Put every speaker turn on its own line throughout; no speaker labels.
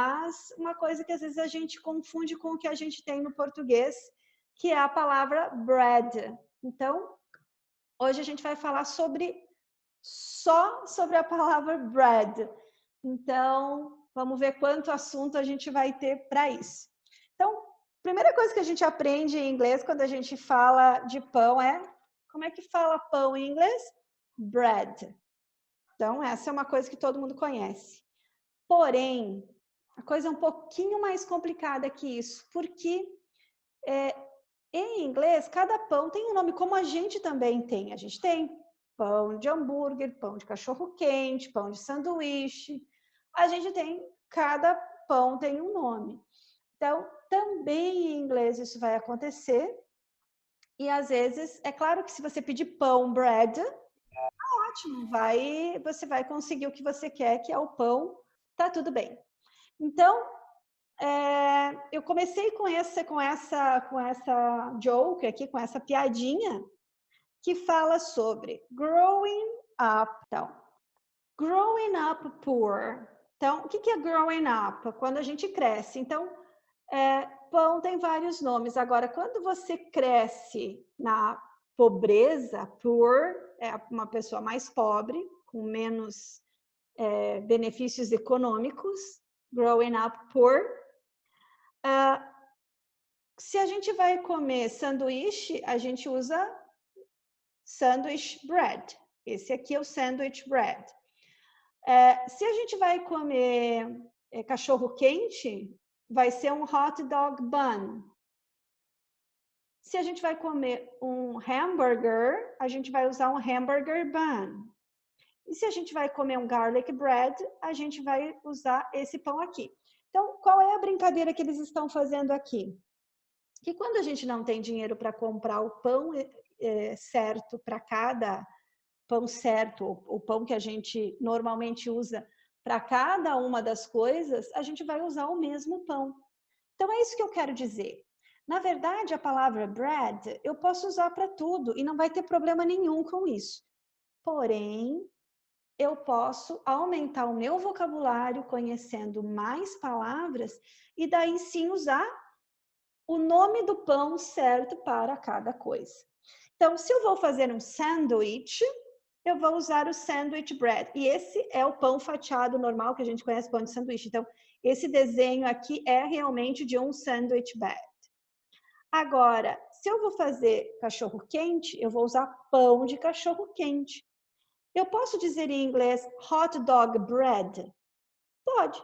mas uma coisa que às vezes a gente confunde com o que a gente tem no português, que é a palavra bread. Então, hoje a gente vai falar só sobre a palavra bread. Então, vamos ver quanto assunto a gente vai ter para isso. Então, primeira coisa que a gente aprende em inglês quando a gente fala de pão é... Como é que fala pão em inglês? Bread. Então, essa é uma coisa que todo mundo conhece. Porém, a coisa é um pouquinho mais complicada que isso, porque em inglês, cada pão tem um nome, como a gente também tem. A gente tem pão de hambúrguer, pão de cachorro-quente, pão de sanduíche. A gente tem, cada pão tem um nome. Então, também em inglês isso vai acontecer. E às vezes, é claro que se você pedir pão, bread, ótimo, você vai conseguir o que você quer, que é o pão, tá tudo bem. Então, eu comecei com essa joke aqui, com essa piadinha, que fala sobre growing up. Então, growing up poor. Então, o que é growing up? Quando a gente cresce. Então, pão tem vários nomes. Agora, quando você cresce na pobreza, poor é uma pessoa mais pobre, com menos benefícios econômicos, growing up poor. Se a gente vai comer sanduíche, a gente usa sandwich bread. Esse aqui é o sandwich bread. Se a gente vai comer cachorro-quente, vai ser um hot dog bun. Se a gente vai comer um hambúrguer, a gente vai usar um hamburger bun. E se a gente vai comer um garlic bread, a gente vai usar esse pão aqui. Então, qual é a brincadeira que eles estão fazendo aqui? Que quando a gente não tem dinheiro para comprar o pão certo para cada pão certo, o pão que a gente normalmente usa para cada uma das coisas, a gente vai usar o mesmo pão. Então, é isso que eu quero dizer. Na verdade, a palavra bread eu posso usar para tudo e não vai ter problema nenhum com isso. Porém, eu posso aumentar o meu vocabulário conhecendo mais palavras e daí sim usar o nome do pão certo para cada coisa. Então, se eu vou fazer um sanduíche, eu vou usar o sandwich bread. E esse é o pão fatiado normal que a gente conhece, pão de sanduíche. Então, esse desenho aqui é realmente de um sandwich bread. Agora, se eu vou fazer cachorro-quente, eu vou usar pão de cachorro-quente. Eu posso dizer em inglês hot dog bread? Pode.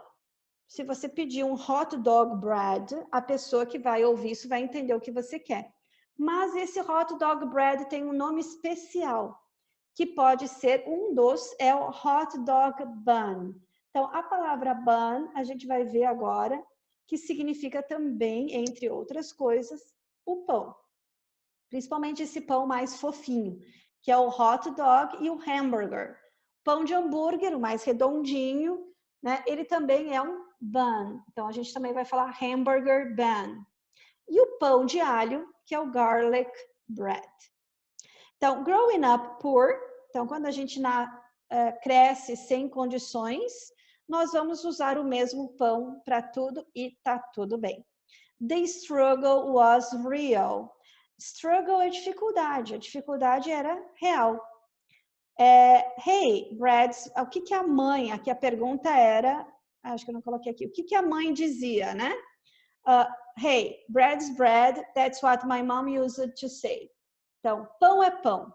Se você pedir um hot dog bread, a pessoa que vai ouvir isso vai entender o que você quer. Mas esse hot dog bread tem um nome especial, que pode ser é o hot dog bun. Então, a palavra bun, a gente vai ver agora, que significa também, entre outras coisas, o pão. Principalmente esse pão mais fofinho, que é o hot dog e o hambúrguer. Pão de hambúrguer, o mais redondinho, né? Ele também é um bun. Então, a gente também vai falar hamburger bun. E o pão de alho, que é o garlic bread. Então, growing up poor, então quando a gente cresce sem condições, nós vamos usar o mesmo pão para tudo e tá tudo bem. The struggle was real. Struggle é dificuldade, a dificuldade era real. Hey, Brad, o que a mãe, aqui a pergunta era, acho que eu não coloquei aqui, o que a mãe dizia, né? Hey, bread's bread, that's what my mom used to say. Então, pão é pão,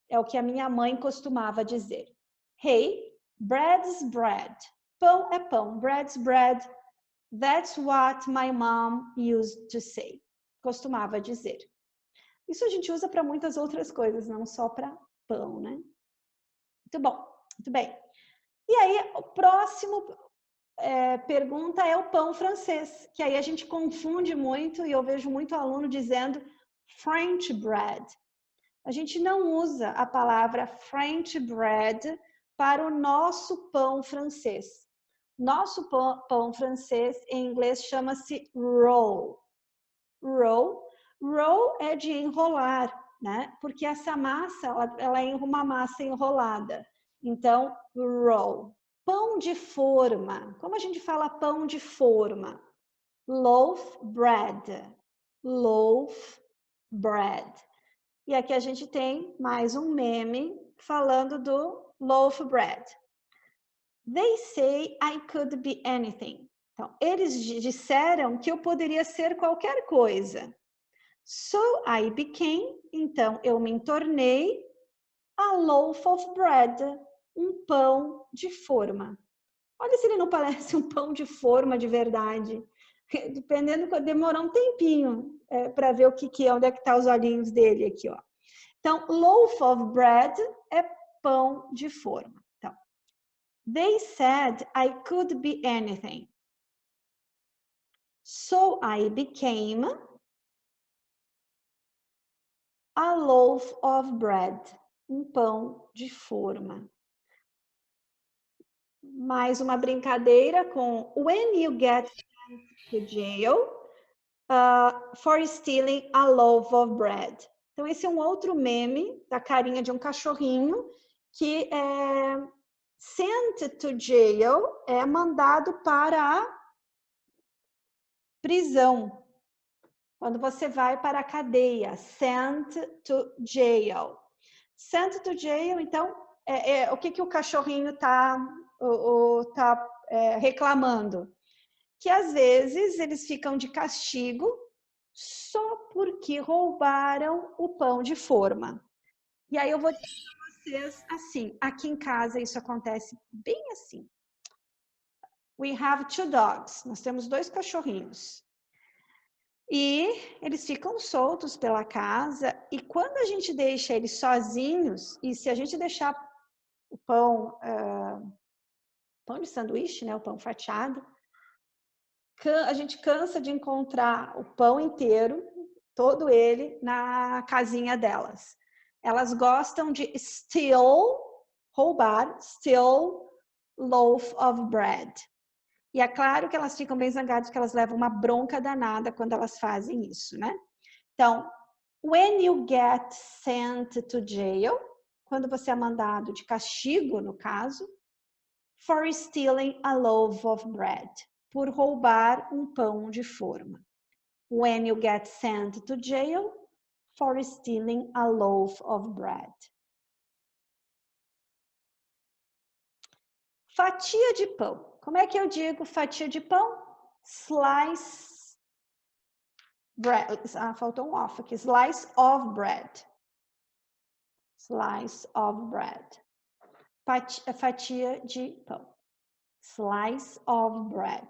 é o que a minha mãe costumava dizer. Hey, bread's bread, pão é pão, bread's bread, that's what my mom used to say. Costumava dizer. Isso a gente usa para muitas outras coisas, não só para pão, né? Muito bom, muito bem. E aí, o próximo pergunta é o pão francês, que aí a gente confunde muito e eu vejo muito aluno dizendo French bread. A gente não usa a palavra French bread para o nosso pão francês. Nosso pão francês em inglês chama-se roll. Roll é de enrolar, né? Porque essa massa, ela é uma massa enrolada. Então, roll. Pão de forma. Como a gente fala pão de forma? Loaf bread. Loaf bread. E aqui a gente tem mais um meme falando do loaf bread. They say I could be anything. Então, eles disseram que eu poderia ser qualquer coisa. So I became, então eu me tornei a loaf of bread, um pão de forma. Olha se ele não parece um pão de forma de verdade. Dependendo, demorou um tempinho para ver o que é, onde é que tá os olhinhos dele aqui, ó. Então, loaf of bread é pão de forma. Então, they said I could be anything. So I became a loaf of bread, um pão de forma. Mais uma brincadeira com when you get to jail for stealing a loaf of bread. Então, esse é um outro meme da carinha de um cachorrinho que é sent to jail, é mandado para a prisão. Quando você vai para a cadeia, sent to jail. Sent to jail, então, o que o cachorrinho está reclamando? Que às vezes eles ficam de castigo só porque roubaram o pão de forma. E aí eu vou dizer para vocês assim, aqui em casa isso acontece bem assim. We have 2 dogs, nós temos 2 cachorrinhos. E eles ficam soltos pela casa e quando a gente deixa eles sozinhos, e se a gente deixar o pão, pão de sanduíche, né, o pão fatiado, a gente cansa de encontrar o pão inteiro, todo ele, na casinha delas. Elas gostam de steal, roubar, steal loaf of bread. E é claro que elas ficam bem zangadas, que elas levam uma bronca danada quando elas fazem isso, né? Então, when you get sent to jail, quando você é mandado de castigo, no caso, for stealing a loaf of bread, por roubar um pão de forma. When you get sent to jail for stealing a loaf of bread. Fatia de pão. Como é que eu digo fatia de pão? Slice bread. Ah, faltou um off aqui. Slice of bread. Slice of bread. Fatia de pão. Slice of bread.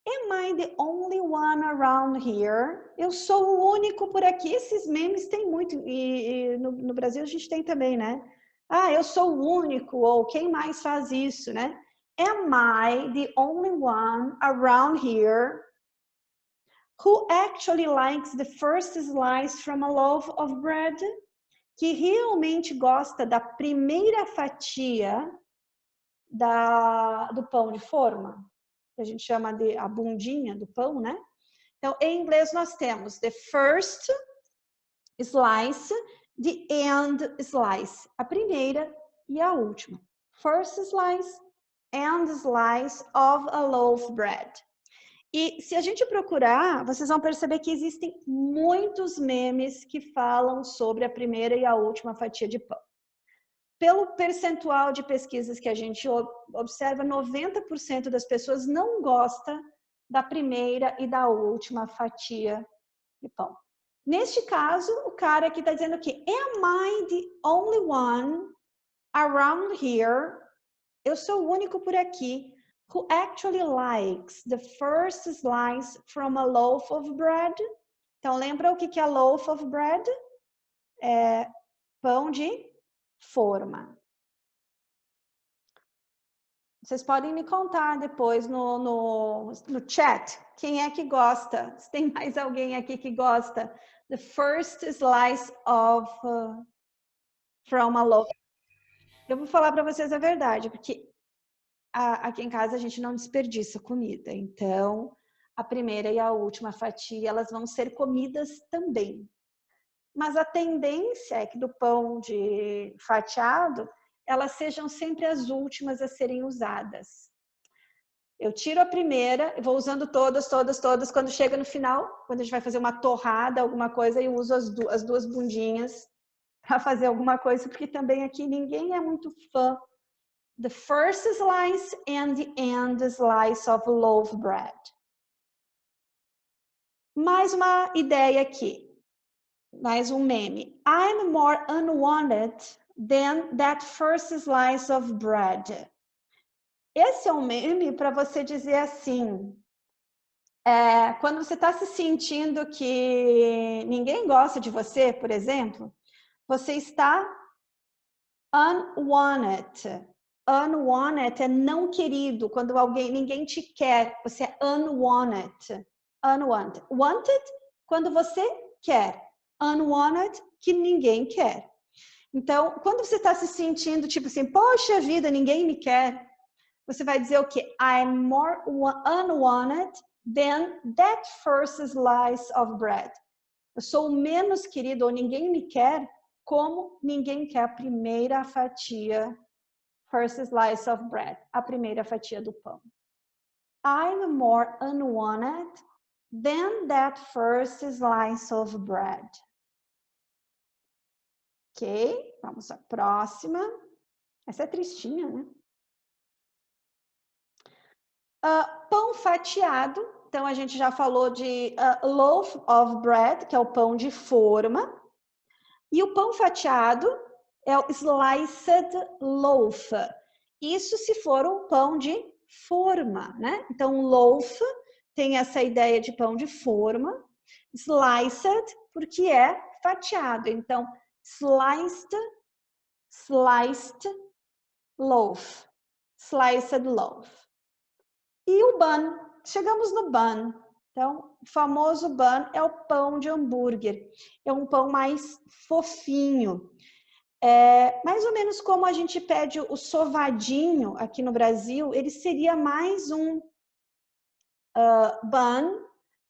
Am I the only one around here? Eu sou o único por aqui. Esses memes tem muito. E no Brasil a gente tem também, né? Ah, eu sou o único. Ou quem mais faz isso, né? Am I the only one around here who actually likes the first slice from a loaf of bread? Que realmente gosta da primeira fatia do pão de forma? Que a gente chama de a bundinha do pão, né? Então, em inglês nós temos the first slice, the end slice, a primeira e a última. First slice, end slice of a loaf bread. E se a gente procurar, vocês vão perceber que existem muitos memes que falam sobre a primeira e a última fatia de pão. Pelo percentual de pesquisas que a gente observa, 90% das pessoas não gosta da primeira e da última fatia de pão. Neste caso, o cara aqui está dizendo que am I the only one around here? Eu sou o único por aqui who actually likes the first slice from a loaf of bread? Então, lembra o que é loaf of bread? É pão de forma. Vocês podem me contar depois no chat quem é que gosta. Se tem mais alguém aqui que gosta. The first slice of from a loaf. Eu vou falar para vocês a verdade, porque aqui em casa a gente não desperdiça comida. Então, a primeira e a última fatia, elas vão ser comidas também. Mas a tendência é que do pão de fatiado, elas sejam sempre as últimas a serem usadas. Eu tiro a primeira, vou usando todas. Quando chega no final, quando a gente vai fazer uma torrada, alguma coisa, eu uso as duas bundinhas para fazer alguma coisa, porque também aqui ninguém é muito fã. The first slice and the end slice of loaf bread. Mais uma ideia aqui. Mais um meme. I'm more unwanted than that first slice of bread. Esse é um meme para você dizer assim, quando você está se sentindo que ninguém gosta de você, por exemplo, você está unwanted. Unwanted é não querido, quando ninguém te quer, você é unwanted. Unwanted. Wanted, quando você quer. Unwanted, que ninguém quer. Então, quando você está se sentindo tipo assim, poxa vida, ninguém me quer, você vai dizer o quê? I'm more unwanted than that first slice of bread. Eu sou menos querido ou ninguém me quer como ninguém quer a primeira fatia, first slice of bread, a primeira fatia do pão. I'm more unwanted than that first slice of bread. Ok, vamos à próxima. Essa é tristinha, né? Pão fatiado. Então, a gente já falou de loaf of bread, que é o pão de forma. E o pão fatiado é o sliced loaf. Isso se for um pão de forma, né? Então, loaf tem essa ideia de pão de forma. Sliced, porque é fatiado. Então, sliced loaf. Sliced loaf. E o bun, chegamos no bun. Então, o famoso bun é o pão de hambúrguer. É um pão mais fofinho. Mais ou menos como a gente pede o sovadinho aqui no Brasil, ele seria mais um bun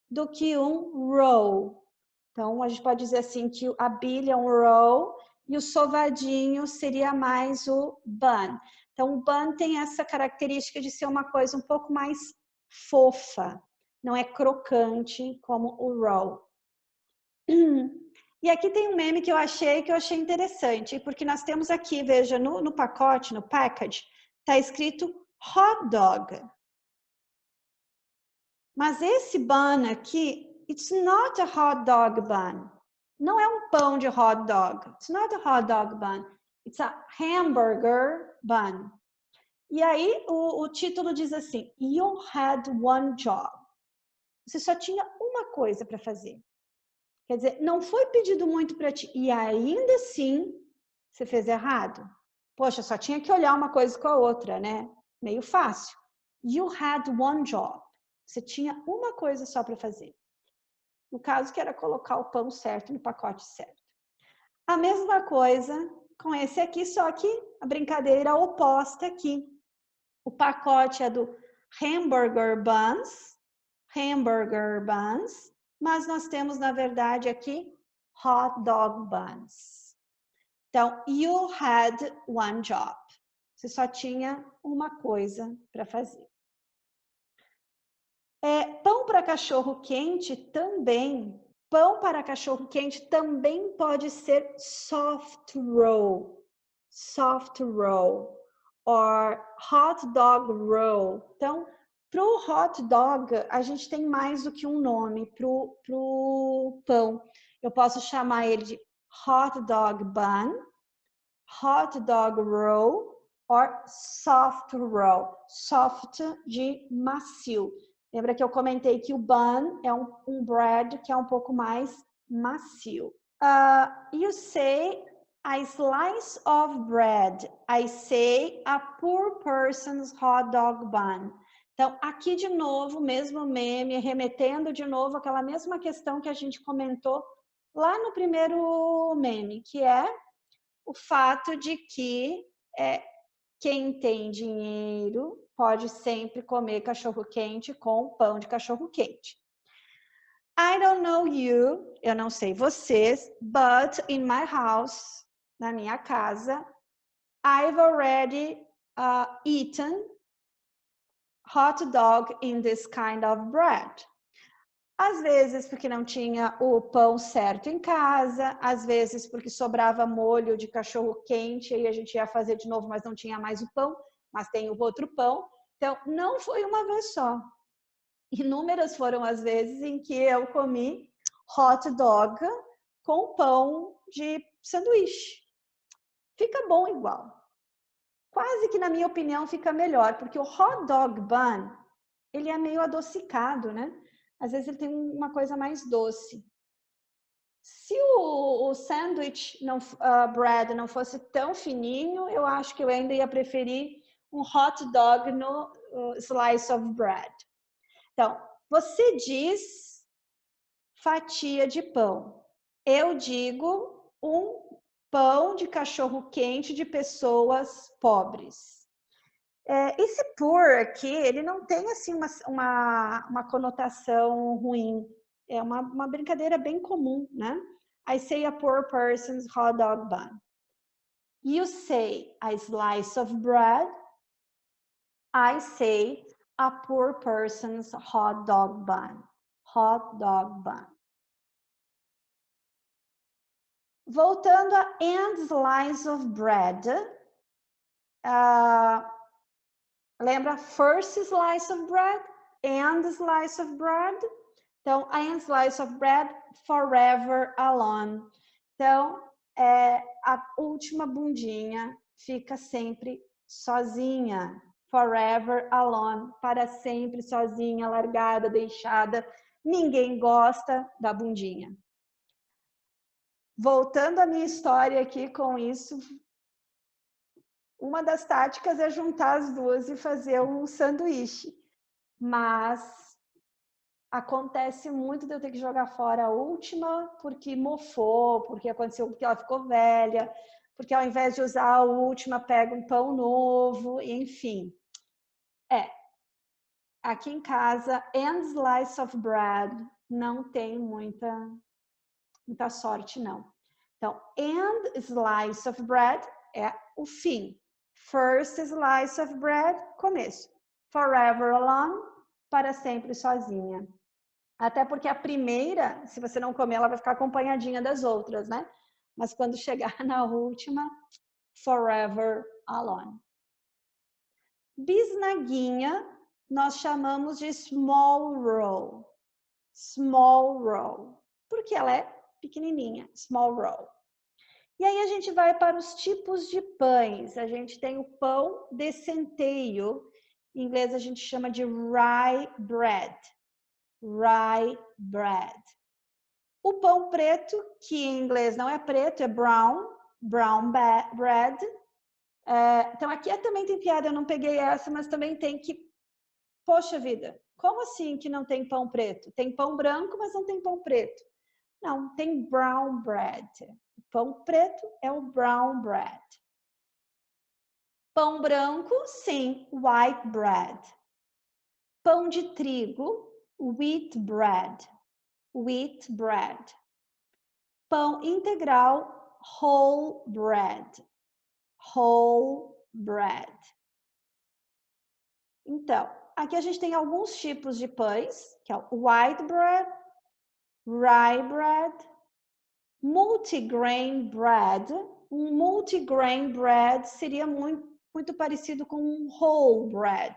do que um roll. Então, a gente pode dizer assim que a bilha é um roll e o sovadinho seria mais o bun. Então, o bun tem essa característica de ser uma coisa um pouco mais fofa, não é crocante como o roll. E aqui tem um meme que eu achei interessante, porque nós temos aqui, veja, no pacote, no package, está escrito hot dog. Mas esse bun aqui, it's not a hot dog bun. Não é um pão de hot dog. It's not a hot dog bun. It's a hamburger bun. E aí o título diz assim, you had one job. Você só tinha uma coisa para fazer. Quer dizer, não foi pedido muito para ti. E ainda assim, você fez errado. Poxa, só tinha que olhar uma coisa com a outra, né? Meio fácil. You had one job. Você tinha uma coisa só para fazer. No caso, que era colocar o pão certo no pacote certo. A mesma coisa com esse aqui, só que a brincadeira oposta aqui. O pacote é do hamburger buns, mas nós temos, na verdade, aqui hot dog buns. Então, you had one job. Você só tinha uma coisa para fazer. Pão para cachorro quente também. Pão para cachorro quente também pode ser soft roll. Soft roll. Or hot dog roll. Então, para o hot dog, a gente tem mais do que um nome para o pão. Eu posso chamar ele de hot dog bun, hot dog roll, or soft roll. Soft de macio. Lembra que eu comentei que o bun é um bread que é um pouco mais macio. You say a slice of bread. I say a poor person's hot dog bun. Então, aqui de novo, mesmo meme, remetendo de novo àquela mesma questão que a gente comentou lá no primeiro meme, que é o fato de que quem tem dinheiro pode sempre comer cachorro-quente com pão de cachorro-quente. I don't know you, eu não sei vocês, but in my house, na minha casa, I've already eaten hot dog in this kind of bread. Às vezes porque não tinha o pão certo em casa, às vezes porque sobrava molho de cachorro quente e a gente ia fazer de novo, mas não tinha mais o pão, mas tem o outro pão. Então, não foi uma vez só. Inúmeras foram as vezes em que eu comi hot dog com pão de sanduíche. Fica bom igual. Quase que, na minha opinião, fica melhor, porque o hot dog bun, ele é meio adocicado, né? Às vezes ele tem uma coisa mais doce. Se o sandwich bread não fosse tão fininho, eu acho que eu ainda ia preferir um hot dog no slice of bread. Então, você diz fatia de pão. Eu digo um pão de cachorro quente de pessoas pobres. Esse poor aqui, ele não tem assim uma conotação ruim. É uma brincadeira bem comum, né? I say a poor person's hot dog bun. You say a slice of bread. I say a poor person's hot dog bun. Hot dog bun. Voltando a and slice of bread. Lembra first slice of bread and slice of bread? Então, and slice of bread forever alone. Então, a última bundinha fica sempre sozinha. Forever alone. Para sempre sozinha, largada, deixada. Ninguém gosta da bundinha. Voltando à minha história aqui com isso, uma das táticas é juntar as duas e fazer um sanduíche. Mas acontece muito de eu ter que jogar fora a última porque mofou, porque aconteceu porque ela ficou velha, porque ao invés de usar a última, pega um pão novo, enfim. Aqui em casa, and slice of bread não tem muita sorte, não. Então, and slice of bread é o fim. First slice of bread, começo. Forever alone, para sempre sozinha. Até porque a primeira, se você não comer, ela vai ficar acompanhadinha das outras, né? Mas quando chegar na última, forever alone. Bisnaguinha, nós chamamos de small roll. Small roll. Porque ela é pequenininha, small roll. E aí a gente vai para os tipos de pães. A gente tem o pão de centeio. Em inglês a gente chama de rye bread. Rye bread. O pão preto, que em inglês não é preto, é brown bread. Então aqui também tem piada, eu não peguei essa, mas também tem que... Poxa vida, como assim que não tem pão preto? Tem pão branco, mas não tem pão preto. Não, tem brown bread. O pão preto é o brown bread. Pão branco, sim, white bread. Pão de trigo, wheat bread. Wheat bread. Pão integral, whole bread. Whole bread. Então, aqui a gente tem alguns tipos de pães, que é o white bread, rye bread, multigrain bread. Um multigrain bread seria muito parecido com um whole bread,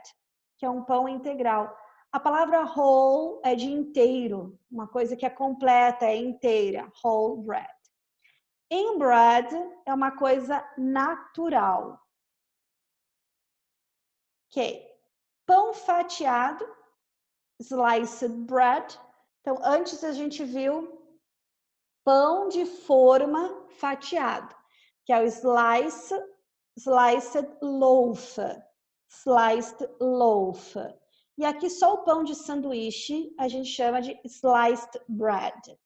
que é um pão integral. A palavra whole é de inteiro, uma coisa que é completa, é inteira, whole bread. Inbred é uma coisa natural. Ok. Pão fatiado, sliced bread. Então, antes a gente viu pão de forma fatiado, que é o sliced loaf. Sliced loaf. E aqui só o pão de sanduíche a gente chama de sliced bread.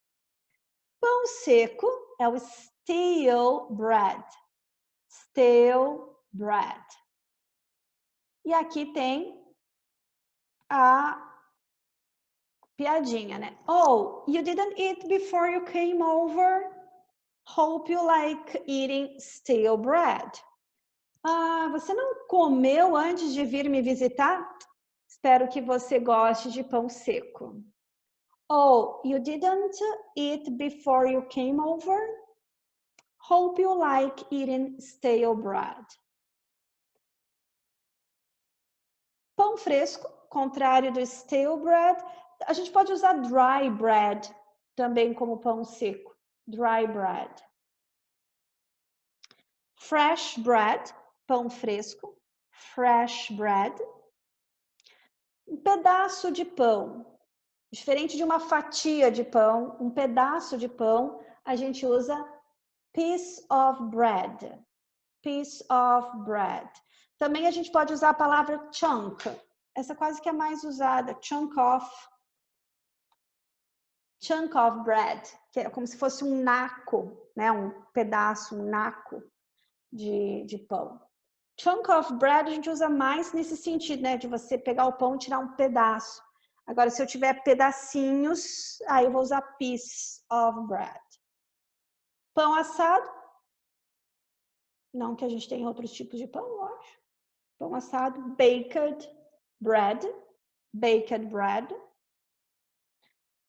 Pão seco é o stale bread. Stale bread. E aqui tem a piadinha, né? Oh, you didn't eat before you came over? Hope you like eating stale bread. Ah, você não comeu antes de vir me visitar? Espero que você goste de pão seco. Oh, you didn't eat before you came over? Hope you like eating stale bread. Pão fresco, contrário do stale bread. A gente pode usar dry bread também como pão seco. Dry bread. Fresh bread, pão fresco. Fresh bread. Um pedaço de pão. Diferente de uma fatia de pão, um pedaço de pão, a gente usa piece of bread. Piece of bread. Também a gente pode usar a palavra chunk. Essa quase que é mais usada. Chunk of bread, que é como se fosse um naco, né? Um pedaço, um naco de pão. Chunk of bread a gente usa mais nesse sentido, né? De você pegar o pão e tirar um pedaço. Agora, se eu tiver pedacinhos, aí eu vou usar piece of bread. Pão assado. Não que a gente tenha outros tipos de pão, lógico. Pão assado. Baked bread. Baked bread.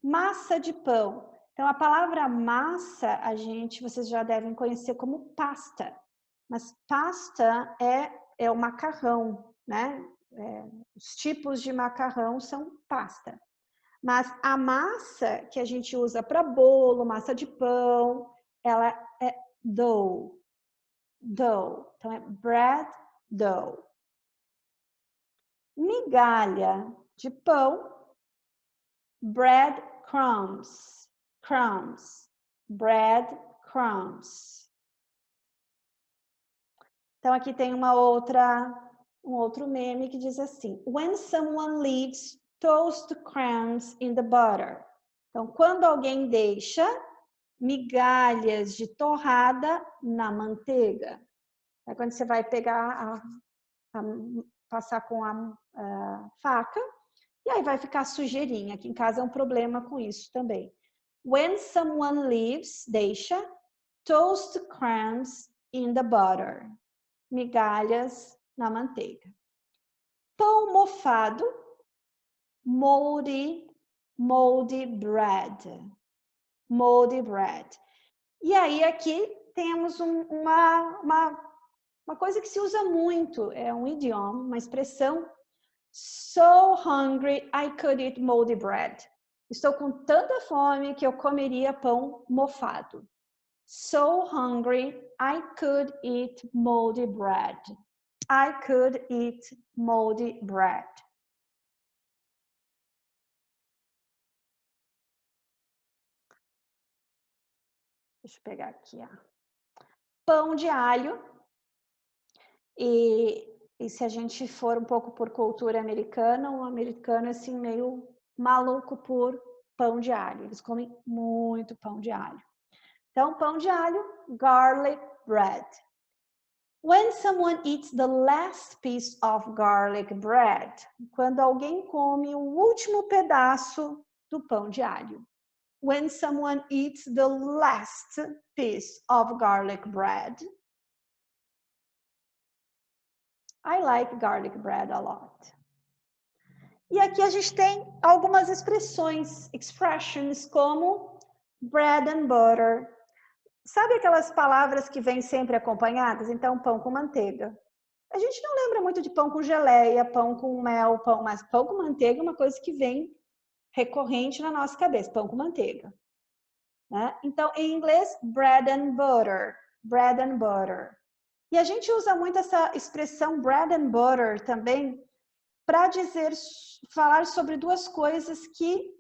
Massa de pão. Então, a palavra massa, vocês já devem conhecer como pasta. Mas pasta é o macarrão, né? Os tipos de macarrão são pasta. Mas a massa que a gente usa para bolo, massa de pão, ela é dough. Dough. Então, é bread dough. Migalha de pão, bread crumbs. Crumbs. Bread crumbs. Então, aqui tem um outro meme que diz assim: When someone leaves toast crumbs in the butter. Então, quando alguém deixa migalhas de torrada na manteiga. É quando você vai pegar, passar com a faca, e aí vai ficar sujeirinha. Aqui em casa é um problema com isso também. When someone leaves, deixa, toast crumbs in the butter. Migalhas na manteiga. Pão mofado, moldy bread. Moldy bread. E aí aqui temos uma coisa que se usa muito, é um idioma, uma expressão. So hungry I could eat moldy bread. Estou com tanta fome que eu comeria pão mofado. So hungry I could eat moldy bread. I could eat moldy bread. Deixa eu pegar aqui, Pão de alho. E se a gente for um pouco por cultura americana, o americano é assim meio maluco por pão de alho. Eles comem muito pão de alho. Então, pão de alho, garlic bread. When someone eats the last piece of garlic bread, quando alguém come o último pedaço do pão de alho. When someone eats the last piece of garlic bread. I like garlic bread a lot. E aqui a gente tem algumas expressions como bread and butter. Sabe aquelas palavras que vêm sempre acompanhadas? Então, pão com manteiga. A gente não lembra muito de pão com geleia, pão com mel, mas pão com manteiga é uma coisa que vem recorrente na nossa cabeça, pão com manteiga. Né? Então, em inglês, bread and butter. Bread and butter. E a gente usa muito essa expressão bread and butter também para falar sobre duas coisas que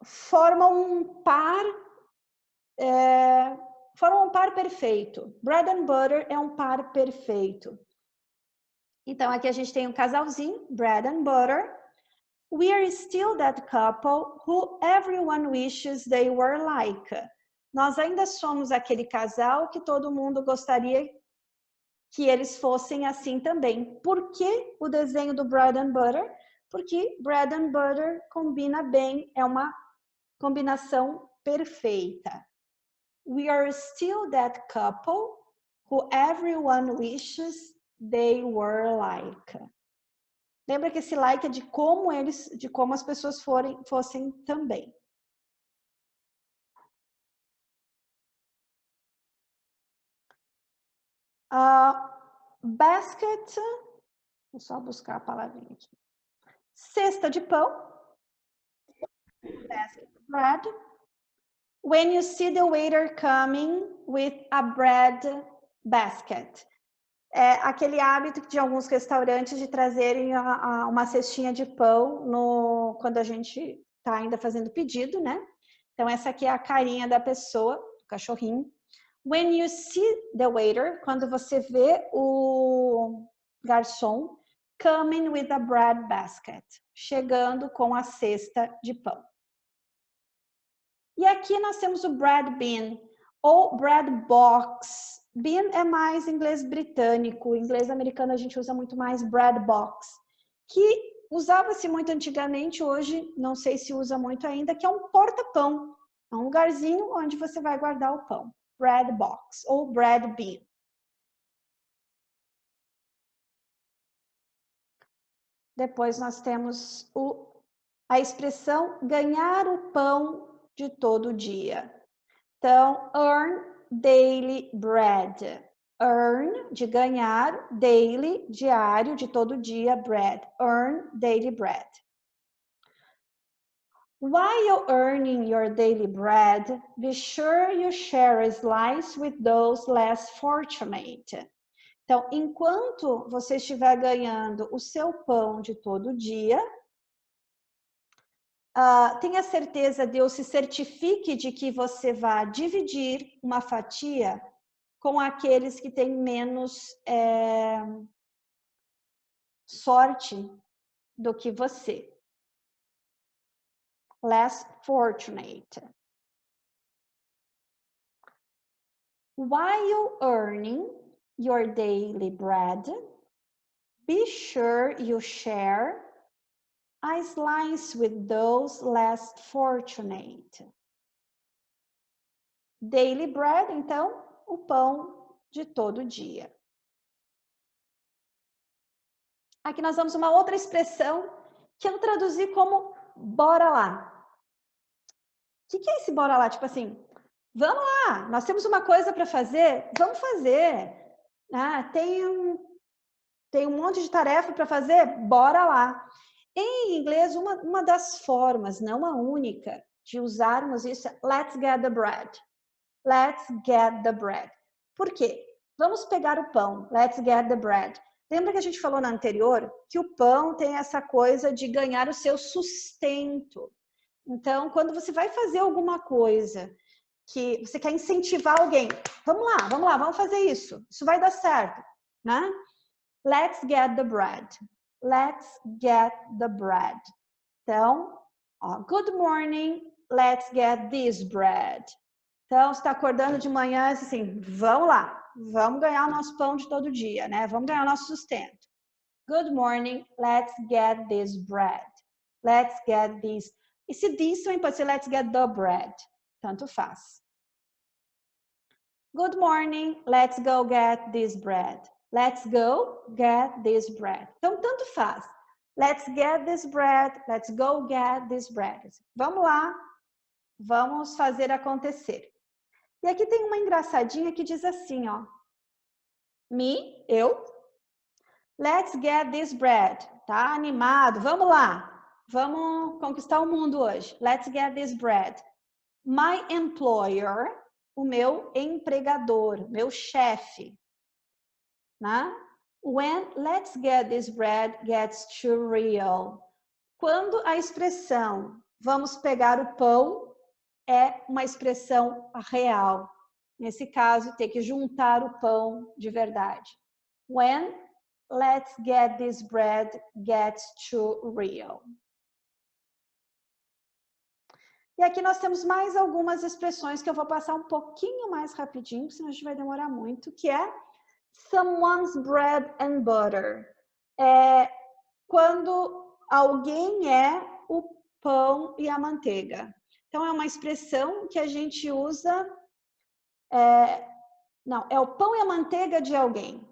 formam um par perfeito. Bread and butter é um par perfeito. Então, aqui a gente tem um casalzinho, bread and butter. We are still that couple who everyone wishes they were like. Nós ainda somos aquele casal que todo mundo gostaria que eles fossem assim também. Por que o desenho do bread and butter? Porque bread and butter combina bem, é uma combinação perfeita. We are still that couple who everyone wishes they were like. Lembra que esse like é de como as pessoas fossem também. Basket, vou só buscar a palavrinha aqui. Cesta de pão. Basket bread. When you see the waiter coming with a bread basket. É aquele hábito de alguns restaurantes de trazerem uma cestinha de pão quando a gente está ainda fazendo pedido, né? Então, essa aqui é a carinha da pessoa, do cachorrinho. When you see the waiter, quando você vê o garçom coming with a bread basket, chegando com a cesta de pão. E aqui nós temos o bread bin, ou bread box. Bin é mais inglês britânico, em inglês americano a gente usa muito mais bread box, que usava-se muito antigamente, hoje não sei se usa muito ainda, que é um porta-pão, é um lugarzinho onde você vai guardar o pão. Bread box ou bread bin. Depois nós temos a expressão ganhar o pão de todo dia. Então, earn daily bread. Earn, de ganhar, daily, diário, de todo dia, bread. Earn daily bread. While earning your daily bread, be sure you share a slice with those less fortunate. Então, enquanto você estiver ganhando o seu pão de todo dia, tenha certeza de ou se certifique de que você vai dividir uma fatia com aqueles que têm menos sorte do que você. Less fortunate. While earning your daily bread, be sure you share a slice with those less fortunate. Daily bread, então, o pão de todo dia. Aqui nós vamos uma outra expressão que eu traduzi como bora lá. O que é esse bora lá? Tipo assim, vamos lá, nós temos uma coisa para fazer, vamos fazer. Tem um monte de tarefa para fazer, bora lá. Em inglês, uma das formas, não a única, de usarmos isso é let's get the bread. Let's get the bread. Por quê? Vamos pegar o pão. Let's get the bread. Lembra que a gente falou na anterior que o pão tem essa coisa de ganhar o seu sustento. Então, quando você vai fazer alguma coisa que você quer incentivar alguém, vamos lá, vamos fazer isso. Isso vai dar certo, né? Let's get the bread. Let's get the bread. Então, good morning, let's get this bread. Então, você está acordando de manhã assim, vamos lá, vamos ganhar o nosso pão de todo dia, né? Vamos ganhar o nosso sustento. Good morning, let's get this bread. Let's get this. Esse this também pode ser let's get the bread. Tanto faz. Good morning, let's go get this bread. Let's go get this bread. Então, tanto faz. Let's get this bread. Let's go get this bread. Vamos lá, vamos fazer acontecer. E aqui tem uma engraçadinha que diz assim, ó. Me, eu. Let's get this bread. Tá animado? Vamos lá. Vamos conquistar o mundo hoje. Let's get this bread. My employer, o meu empregador, meu chefe. Né? When let's get this bread gets too real. Quando a expressão vamos pegar o pão é uma expressão real. Nesse caso, ter que juntar o pão de verdade. When let's get this bread gets too real. E aqui nós temos mais algumas expressões que eu vou passar um pouquinho mais rapidinho, senão a gente vai demorar muito, que é someone's bread and butter. É quando alguém é o pão e a manteiga. Então, é uma expressão que a gente usa Não, é o pão e a manteiga de alguém.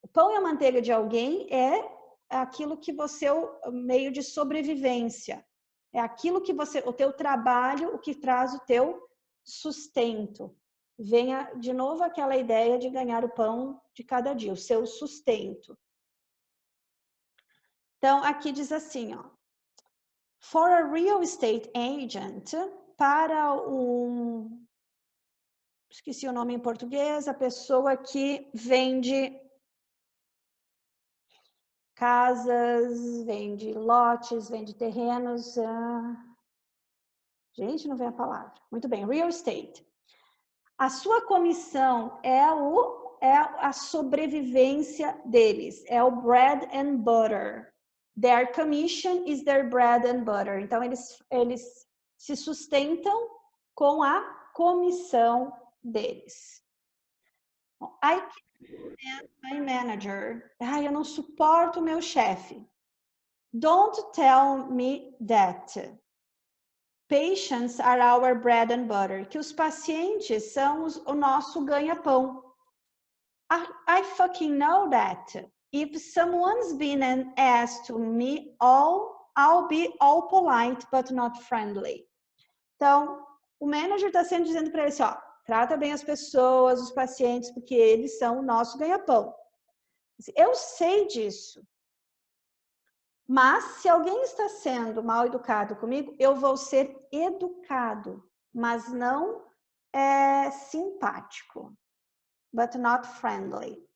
O pão e a manteiga de alguém é aquilo que você é o meio de sobrevivência. É aquilo que você, o teu trabalho, o que traz o teu sustento. Venha de novo aquela ideia de ganhar o pão de cada dia, o seu sustento. Então, aqui diz assim, ó. For a real estate agent, para esqueci o nome em português, a pessoa que vende casas, vende lotes, vende terrenos. Gente, não vem a palavra. Muito bem, real estate. A sua comissão é a sobrevivência deles, é o bread and butter. Their commission is their bread and butter. Então, eles se sustentam com a comissão deles. I can't stand my manager. Ai, eu não suporto o meu chefe. Don't tell me that. Patients are our bread and butter. Que os pacientes são o nosso ganha-pão. I fucking know that. If someone's been an ass to me, I'll be all polite, but not friendly. Então, o manager está sempre dizendo para ele assim, ó, trata bem as pessoas, os pacientes, porque eles são o nosso ganha-pão. Eu sei disso. Mas, se alguém está sendo mal educado comigo, eu vou ser educado, mas não simpático. But not friendly.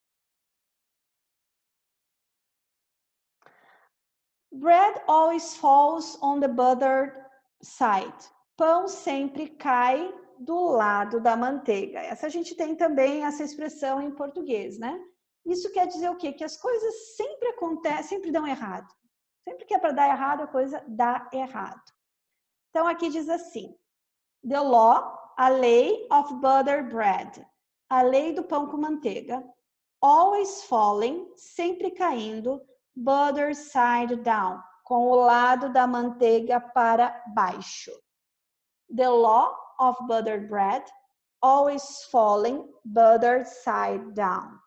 Bread always falls on the buttered side. Pão sempre cai do lado da manteiga. Essa a gente tem também essa expressão em português, né? Isso quer dizer o quê? Que as coisas sempre acontecem, sempre dão errado. Sempre que é para dar errado, a coisa dá errado. Então, aqui diz assim, the law, a lei of butter bread, a lei do pão com manteiga, always falling, sempre caindo, butter side down, com o lado da manteiga para baixo. The law of buttered bread, always falling, butter side down.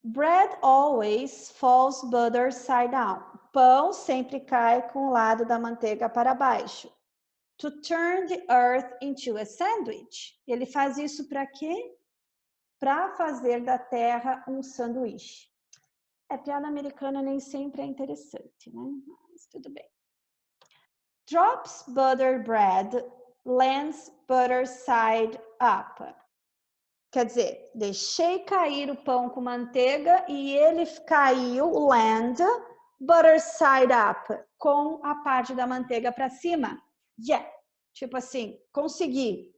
Bread always falls butter side down. Pão sempre cai com o lado da manteiga para baixo. To turn the earth into a sandwich. Ele faz isso para quê? Para fazer da terra um sanduíche. Piada americana nem sempre é interessante, né? Mas tudo bem. Drops butter bread, lands butter side up. Quer dizer, deixei cair o pão com manteiga e ele caiu, land, butter side up, com a parte da manteiga para cima. Yeah, tipo assim, consegui.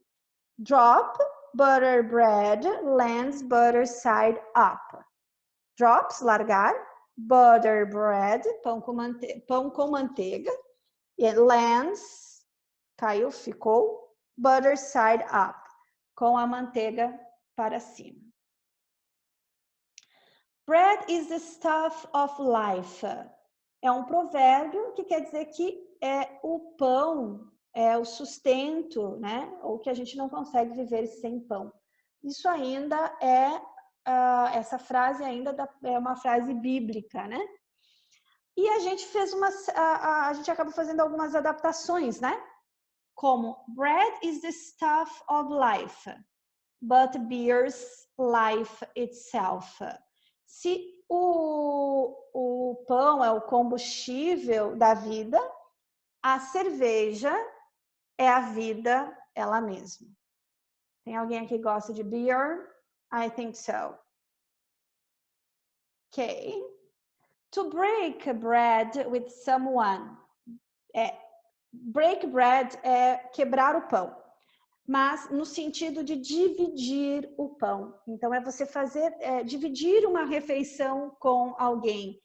Drop, butter bread, lands, butter side up. Drops, largar, butter bread, pão com manteiga, e lands, caiu, ficou, butter side up, com a manteiga para cima. Bread is the stuff of life. É um provérbio que quer dizer que o pão é o sustento, né? Ou que a gente não consegue viver sem pão. Isso ainda essa frase ainda é uma frase bíblica, né? E a gente fez a gente acaba fazendo algumas adaptações, né? Como bread is the stuff of life, but beer's life itself. Se o pão é o combustível da vida, a cerveja é a vida ela mesma. Tem alguém aqui que gosta de beer? I think so. Okay. To break bread with someone. Break bread é quebrar o pão. Mas no sentido de dividir o pão. Então, é você dividir uma refeição com alguém,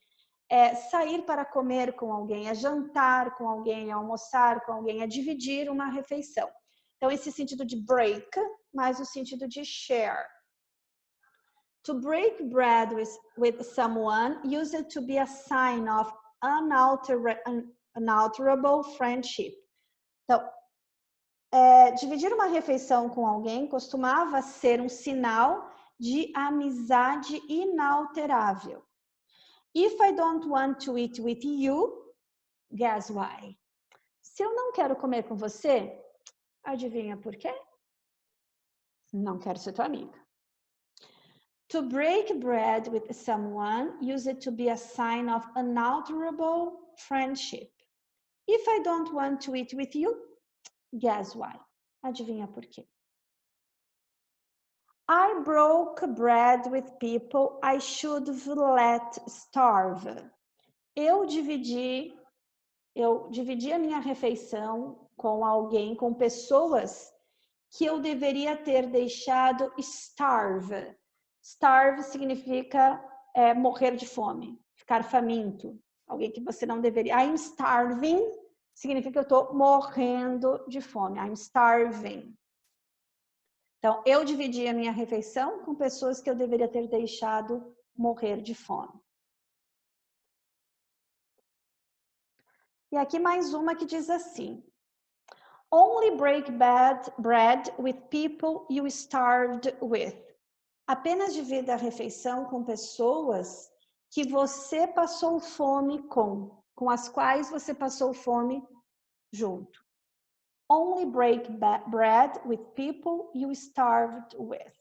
sair para comer com alguém, jantar com alguém, almoçar com alguém, dividir uma refeição. Então, esse sentido de break, mais o sentido de share. To break bread with someone used to be a sign of unalterable friendship. Então, dividir uma refeição com alguém costumava ser um sinal de amizade inalterável. If I don't want to eat with you, guess why? Se eu não quero comer com você, adivinha por quê? Não quero ser tua amiga. To break bread with someone, use it to be a sign of unalterable friendship. If I don't want to eat with you, guess why? Adivinha por quê? I broke bread with people I should let starve. Eu dividi a minha refeição com alguém, com pessoas que eu deveria ter deixado starve. Starve significa morrer de fome, ficar faminto. Alguém que você não deveria. I'm starving significa que eu estou morrendo de fome. I'm starving. Então, eu dividi a minha refeição com pessoas que eu deveria ter deixado morrer de fome. E aqui mais uma que diz assim: Only break bread with people you starved with. Apenas divida a refeição com pessoas que você passou fome com as quais você passou fome junto. Only break bread with people you starved with.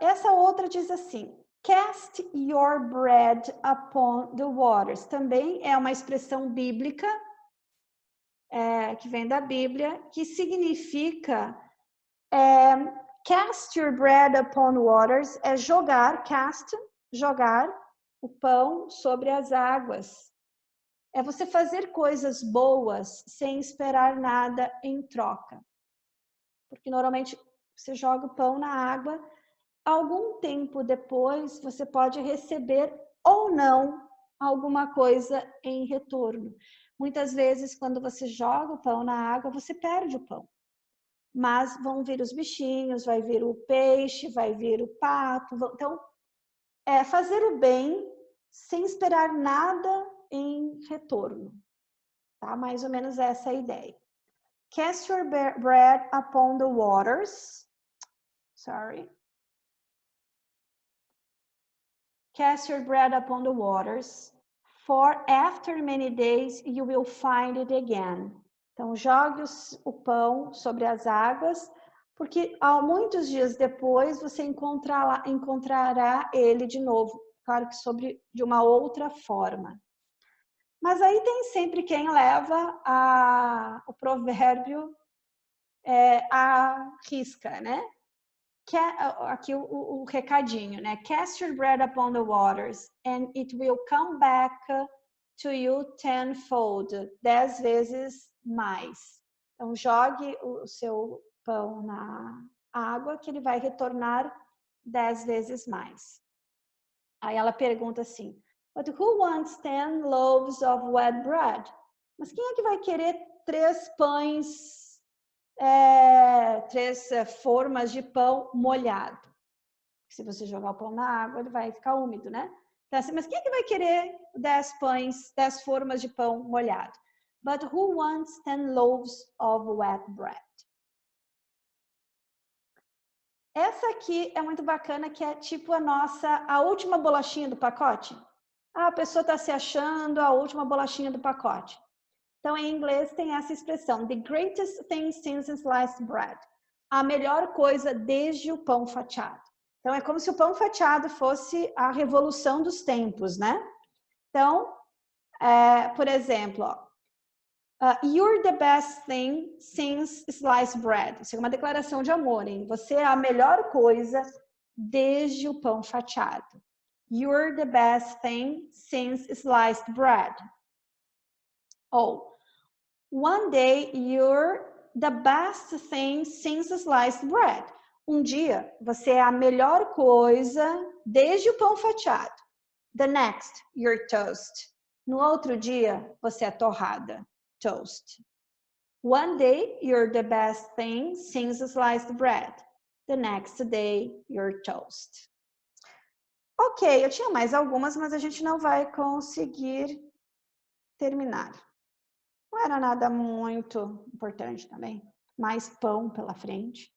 Essa outra diz assim: Cast your bread upon the waters. Também é uma expressão bíblica, que vem da Bíblia, que significa cast your bread upon waters, é jogar, cast, jogar o pão sobre as águas. É você fazer coisas boas sem esperar nada em troca. Porque normalmente você joga o pão na água, algum tempo depois você pode receber ou não alguma coisa em retorno. Muitas vezes, quando você joga o pão na água, você perde o pão. Mas vão vir os bichinhos, vai vir o peixe, vai vir o pato. Então, fazer o bem sem esperar nada em retorno. Tá? Mais ou menos essa é a ideia. Cast your bread upon the waters. Sorry. Cast your bread upon the waters, for after many days you will find it again. Então, jogue o pão sobre as águas, porque há muitos dias depois você encontrará ele de novo. Claro que de uma outra forma. Mas aí tem sempre quem leva o provérbio à risca, né? Aqui o recadinho, né? Cast your bread upon the waters and it will come back to you tenfold, 10 vezes mais. Então, jogue o seu pão na água que ele vai retornar 10 vezes mais. Aí ela pergunta assim, But who wants 10 loaves of wet bread? Mas quem é que vai querer 3 pães, 3 formas de pão molhado? Se você jogar o pão na água, ele vai ficar úmido, né? Então, assim, mas quem é que vai querer 10 pães, 10 formas de pão molhado? But who wants 10 loaves of wet bread? Essa aqui é muito bacana, que é tipo a última bolachinha do pacote. A pessoa está se achando a última bolachinha do pacote. Então, em inglês tem essa expressão, the greatest thing since sliced bread. A melhor coisa desde o pão fatiado. Então, é como se o pão fatiado fosse a revolução dos tempos, né? Então, por exemplo, you're the best thing since sliced bread. Isso é uma declaração de amor, hein? Você é a melhor coisa desde o pão fatiado. You're the best thing since sliced bread. Ou, one day you're the best thing since sliced bread. Um dia você é a melhor coisa desde o pão fatiado. The next, you're toast. No outro dia, você é torrada. Toast. One day, you're the best thing since sliced bread. The next day, you're toast. Ok, eu tinha mais algumas, mas a gente não vai conseguir terminar. Não era nada muito importante também. Mais pão pela frente.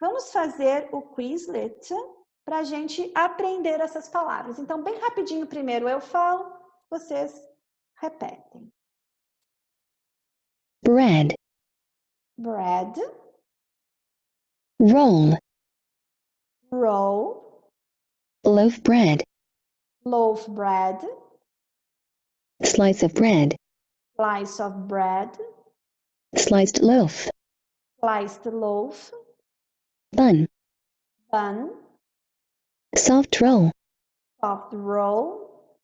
Vamos fazer o Quizlet para a gente aprender essas palavras. Então, bem rapidinho primeiro eu falo, vocês repetem.
Bread.
Bread.
Roll.
Roll.
Loaf bread.
Loaf bread.
Slice of bread.
Slice of bread.
Sliced loaf.
Sliced loaf.
Bun.
Bun.
Soft roll.
Soft roll.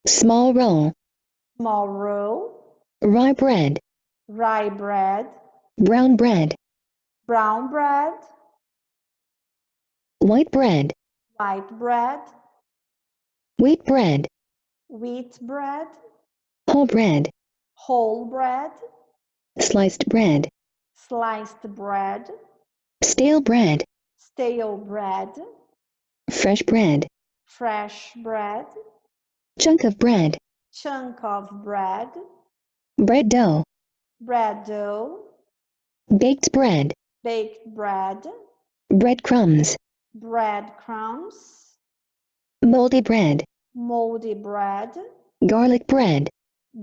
Small roll.
Small roll.
Rye bread.
Rye bread.
Brown bread.
Brown bread.
White bread.
White bread.
Wheat bread.
Wheat bread.
Whole bread.
Whole bread.
Sliced bread.
Sliced bread.
Stale bread.
Stale bread.
Fresh bread.
Fresh bread.
Chunk of bread.
Chunk of bread.
Bread dough.
Bread dough.
Baked bread.
Baked bread.
Breadcrumbs.
Breadcrumbs.
Moldy bread.
Moldy bread.
Garlic bread.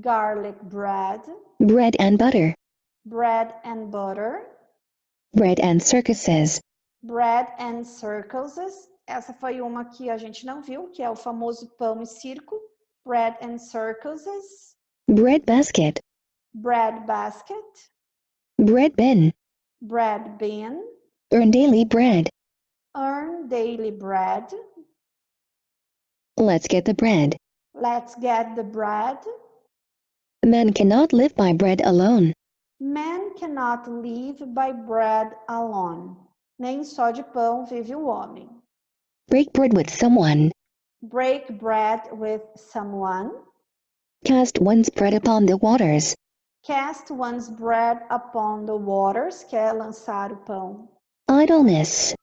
Garlic bread.
Bread and butter.
Bread and butter.
Bread and circuses.
Bread and circuses. Essa foi uma que a gente não viu, que é o famoso pão e circo. Bread and circuses.
Bread basket.
Bread basket.
Bread bin.
Bread bin.
Earn daily bread.
Earn daily bread.
Let's get the bread.
Let's get the bread.
Man cannot live by bread alone.
Man cannot live by bread alone. Nem só de pão vive o homem.
Break bread with someone.
Break bread with someone.
Cast one's bread upon the waters.
Cast one's bread upon the waters, que é lançar o pão.
Idleness.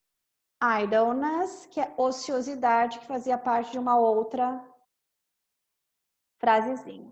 Idleness, que é ociosidade, que fazia parte de uma outra frasezinha.